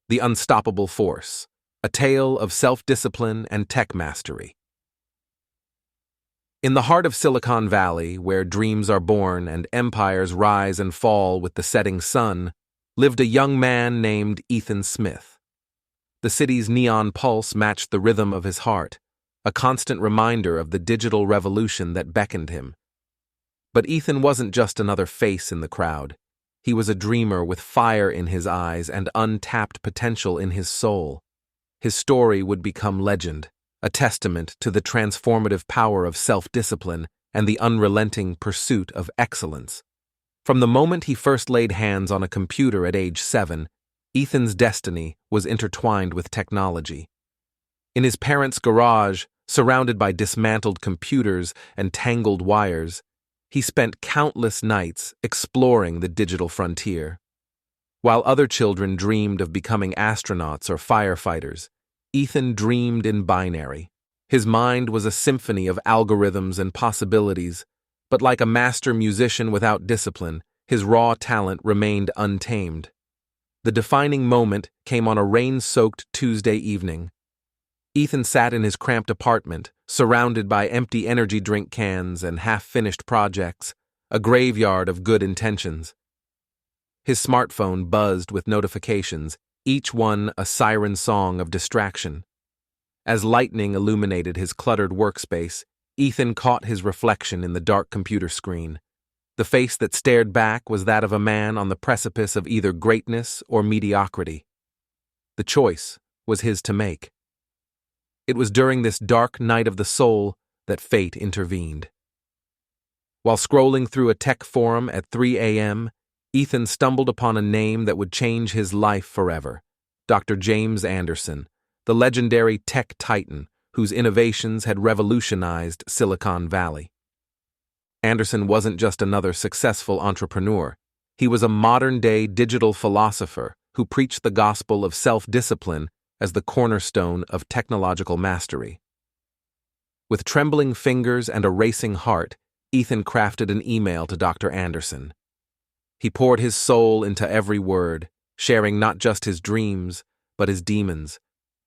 The Unstoppable Force, a tale of self-discipline and tech mastery. In the heart of Silicon Valley, where dreams are born and empires rise and fall with the setting sun, lived a young man named Ethan Smith. The city's neon pulse matched the rhythm of his heart, a constant reminder of the digital revolution that beckoned him. But Ethan wasn't just another face in the crowd. He was a dreamer with fire in his eyes and untapped potential in his soul. His story would become legend, a testament to the transformative power of self-discipline and the unrelenting pursuit of excellence. From the moment he first laid hands on a computer at age 7, Ethan's destiny was intertwined with technology. In his parents' garage, surrounded by dismantled computers and tangled wires, he spent countless nights exploring the digital frontier. While other children dreamed of becoming astronauts or firefighters, Ethan dreamed in binary. His mind was a symphony of algorithms and possibilities, but like a master musician without discipline, his raw talent remained untamed. The defining moment came on a rain-soaked Tuesday evening. Ethan sat in his cramped apartment, surrounded by empty energy drink cans and half-finished projects, a graveyard of good intentions. His smartphone buzzed with notifications, each one a siren song of distraction. As lightning illuminated his cluttered workspace, Ethan caught his reflection in the dark computer screen. The face that stared back was that of a man on the precipice of either greatness or mediocrity. The choice was his to make. It was during this dark night of the soul that fate intervened. While scrolling through a tech forum at 3 a.m., Ethan stumbled upon a name that would change his life forever: Dr. James Anderson, the legendary tech titan whose innovations had revolutionized Silicon Valley. Anderson wasn't just another successful entrepreneur. He was a modern-day digital philosopher who preached the gospel of self-discipline as the cornerstone of technological mastery. With trembling fingers and a racing heart, Ethan crafted an email to Dr. Anderson. He poured his soul into every word, sharing not just his dreams, but his demons,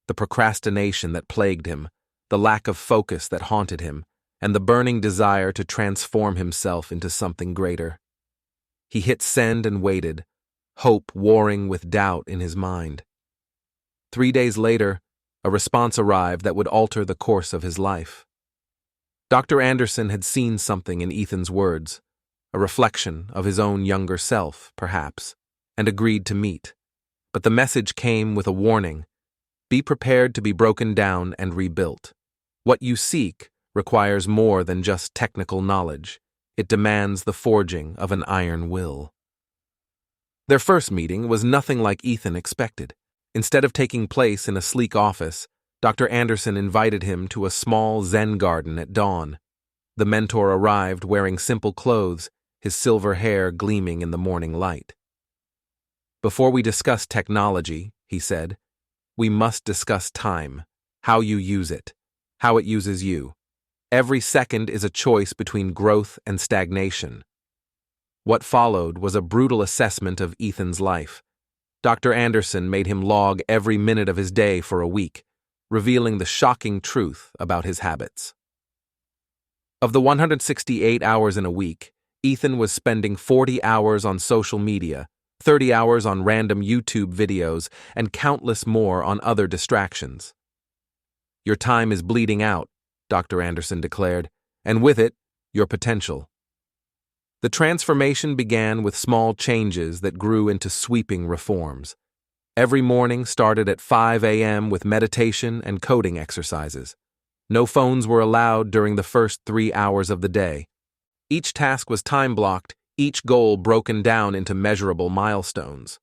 the procrastination that plagued him, the lack of focus that haunted him, and the burning desire to transform himself into something greater. He hit send and waited, hope warring with doubt in his mind. 3 days later, a response arrived that would alter the course of his life. Dr. Anderson had seen something in Ethan's words, a reflection of his own younger self, perhaps, and agreed to meet. But the message came with a warning: be prepared to be broken down and rebuilt. What you seek requires more than just technical knowledge. It demands the forging of an iron will. Their first meeting was nothing like Ethan expected. Instead of taking place in a sleek office, Dr. Anderson invited him to a small Zen garden at dawn. The mentor arrived wearing simple clothes, his silver hair gleaming in the morning light. "Before we discuss technology," he said, "we must discuss time, how you use it, how it uses you. Every second is a choice between growth and stagnation." What followed was a brutal assessment of Ethan's life. Dr. Anderson made him log every minute of his day for a week, revealing the shocking truth about his habits. Of the 168 hours in a week, Ethan was spending 40 hours on social media, 30 hours on random YouTube videos, and countless more on other distractions. "Your time is bleeding out," Dr. Anderson declared, "and with it, your potential." The transformation began with small changes that grew into sweeping reforms. Every morning started at 5 a.m. with meditation and coding exercises. No phones were allowed during the first 3 hours of the day. Each task was time-blocked, each goal broken down into measurable milestones.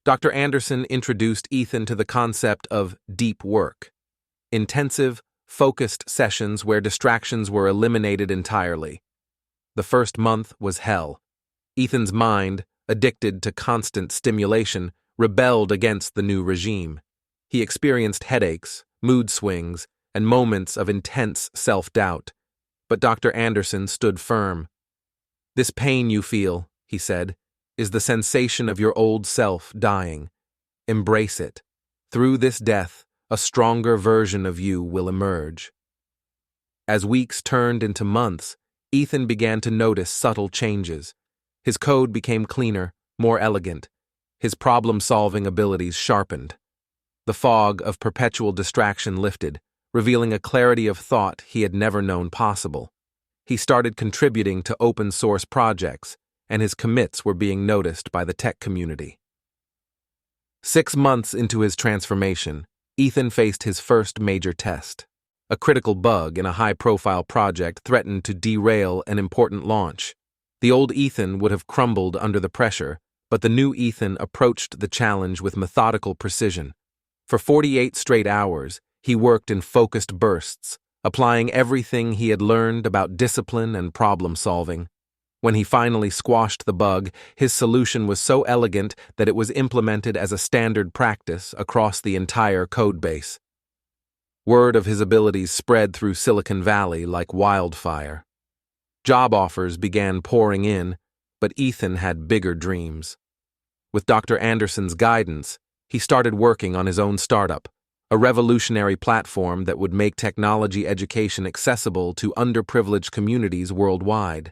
Dr. Anderson introduced Ethan to the concept of deep work, intensive, focused sessions where distractions were eliminated entirely. The first month was hell. Ethan's mind, addicted to constant stimulation, rebelled against the new regime. He experienced headaches, mood swings, and moments of intense self-doubt. But Dr. Anderson stood firm. "This pain you feel," he said, "is the sensation of your old self dying. Embrace it. Through this death, a stronger version of you will emerge. As weeks turned into months, Ethan began to notice subtle changes. His code became cleaner, more elegant. His problem-solving abilities sharpened. The fog of perpetual distraction lifted, revealing a clarity of thought he had never known possible. He started contributing to open-source projects, and his commits were being noticed by the tech community. 6 months into his transformation, Ethan faced his first major test. A critical bug in a high-profile project threatened to derail an important launch. The old Ethan would have crumbled under the pressure, but the new Ethan approached the challenge with methodical precision. For 48 straight hours, he worked in focused bursts, applying everything he had learned about discipline and problem-solving. When he finally squashed the bug, his solution was so elegant that it was implemented as a standard practice across the entire codebase. Word of his abilities spread through Silicon Valley like wildfire. Job offers began pouring in, but Ethan had bigger dreams. With Dr. Anderson's guidance, he started working on his own startup, a revolutionary platform that would make technology education accessible to underprivileged communities worldwide.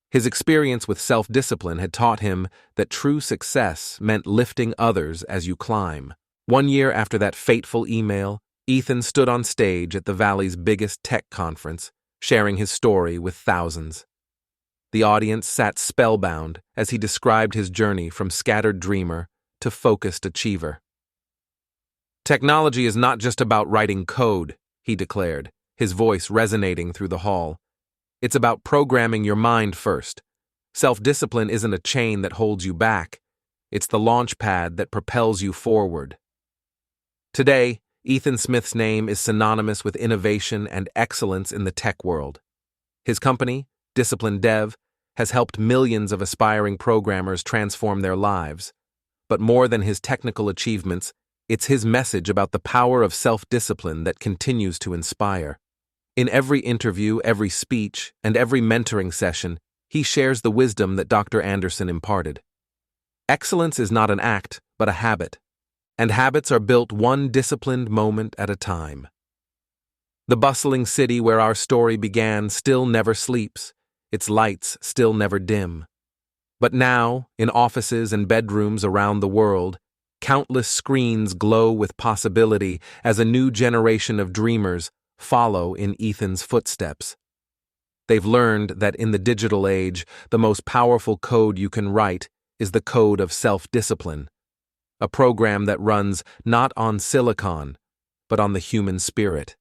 His experience with self-discipline had taught him that true success meant lifting others as you climb. 1 year after that fateful email, Ethan stood on stage at the Valley's biggest tech conference, sharing his story with thousands. The audience sat spellbound as he described his journey from scattered dreamer to focused achiever. "Technology is not just about writing code," he declared, his voice resonating through the hall. "It's about programming your mind first. Self-discipline isn't a chain that holds you back. It's the launch pad that propels you forward." Today, Ethan Smith's name is synonymous with innovation and excellence in the tech world. His company, Discipline Dev, has helped millions of aspiring programmers transform their lives. But more than his technical achievements, it's his message about the power of self-discipline that continues to inspire. In every interview, every speech, and every mentoring session, he shares the wisdom that Dr. Anderson imparted. Excellence is not an act, but a habit. And habits are built one disciplined moment at a time. The bustling city where our story began still never sleeps, its lights still never dim. But now, in offices and bedrooms around the world, countless screens glow with possibility as a new generation of dreamers follow in Ethan's footsteps. They've learned that in the digital age, the most powerful code you can write is the code of self-discipline. A program that runs not on silicon, but on the human spirit.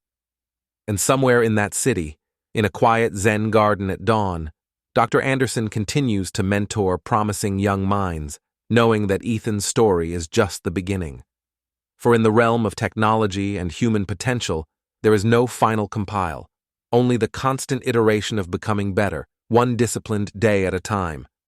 And somewhere in that city, in a quiet Zen garden at dawn, Dr. Anderson continues to mentor promising young minds, knowing that Ethan's story is just the beginning. For in the realm of technology and human potential, there is no final compile, only the constant iteration of becoming better, one disciplined day at a time.